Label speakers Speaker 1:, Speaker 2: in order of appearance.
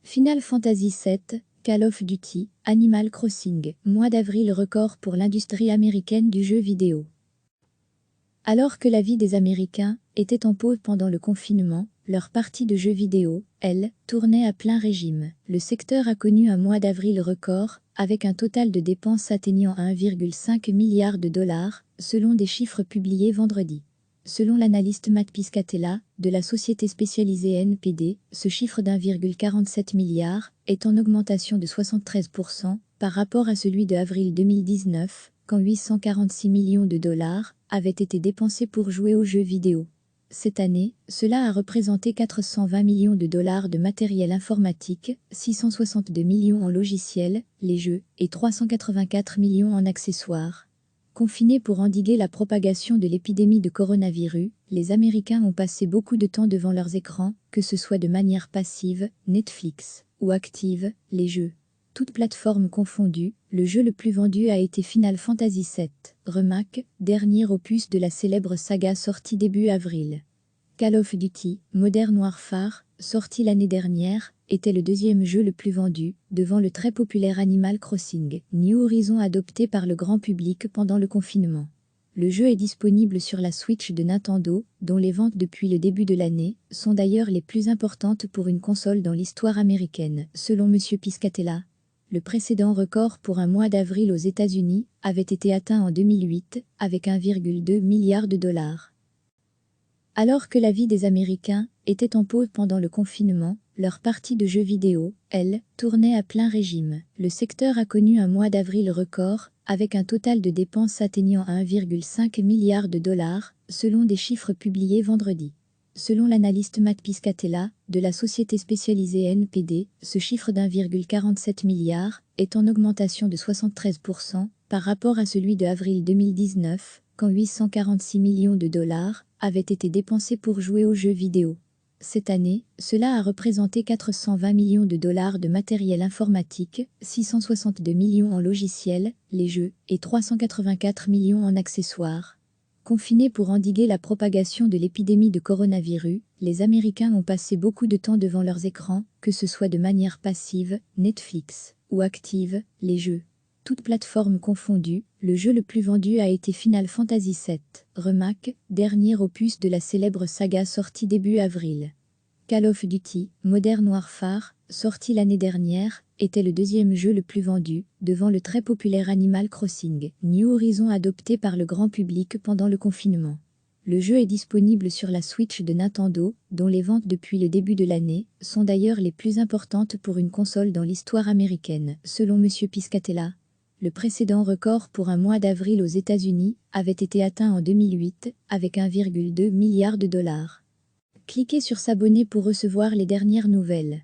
Speaker 1: Final Fantasy VII, Call of Duty, Animal Crossing, mois d'avril record pour l'industrie américaine du jeu vidéo. Alors que la vie des Américains était en pause pendant le confinement, leur partie de jeux vidéo, elle, tournait à plein régime. Le secteur a connu un mois d'avril record, avec un total de dépenses atteignant 1,5 milliard de dollars, selon des chiffres publiés vendredi. Selon l'analyste Matt Piscatella, de la société spécialisée NPD, ce chiffre d'1,47 milliard est en augmentation de 73% par rapport à celui de avril 2019, quand 846 millions de dollars avaient été dépensés pour jouer aux jeux vidéo. Cette année, cela a représenté 420 millions de dollars de matériel informatique, 662 millions en logiciels, les jeux, et 384 millions en accessoires. Confinés pour endiguer la propagation de l'épidémie de coronavirus, les Américains ont passé beaucoup de temps devant leurs écrans, que ce soit de manière passive, Netflix, ou active, les jeux. Toutes plateformes confondues, le jeu le plus vendu a été Final Fantasy VII, Remake, dernier opus de la célèbre saga sorti début avril. Call of Duty, Modern Warfare, sorti l'année dernière, était le deuxième jeu le plus vendu, devant le très populaire Animal Crossing, New Horizons adopté par le grand public pendant le confinement. Le jeu est disponible sur la Switch de Nintendo, dont les ventes depuis le début de l'année sont d'ailleurs les plus importantes pour une console dans l'histoire américaine, selon M. Piscatella. Le précédent record pour un mois d'avril aux États-Unis avait été atteint en 2008, avec 1,2 milliard de dollars. Alors que la vie des Américains était en pause pendant le confinement, leur partie de jeux vidéo, elle, tournait à plein régime. Le secteur a connu un mois d'avril record, avec un total de dépenses atteignant 1,5 milliard de dollars, selon des chiffres publiés vendredi. Selon l'analyste Matt Piscatella, de la société spécialisée NPD, ce chiffre d'1,47 milliard est en augmentation de 73% par rapport à celui de avril 2019, quand 846 millions de dollars avaient été dépensés pour jouer aux jeux vidéo. Cette année, cela a représenté 420 millions de dollars de matériel informatique, 662 millions en logiciels, les jeux, et 384 millions en accessoires. Confinés pour endiguer la propagation de l'épidémie de coronavirus, les Américains ont passé beaucoup de temps devant leurs écrans, que ce soit de manière passive, Netflix, ou active, les jeux. Toutes plateformes confondues, le jeu le plus vendu a été Final Fantasy VII, Remake, dernier opus de la célèbre saga sorti début avril. Call of Duty, Modern Warfare, sorti l'année dernière, était le deuxième jeu le plus vendu, devant le très populaire Animal Crossing, New Horizons adopté par le grand public pendant le confinement. Le jeu est disponible sur la Switch de Nintendo, dont les ventes depuis le début de l'année sont d'ailleurs les plus importantes pour une console dans l'histoire américaine, selon M. Piscatella. Le précédent record pour un mois d'avril aux États-Unis avait été atteint en 2008, avec 1,2 milliard de dollars. Cliquez sur s'abonner pour recevoir les dernières nouvelles.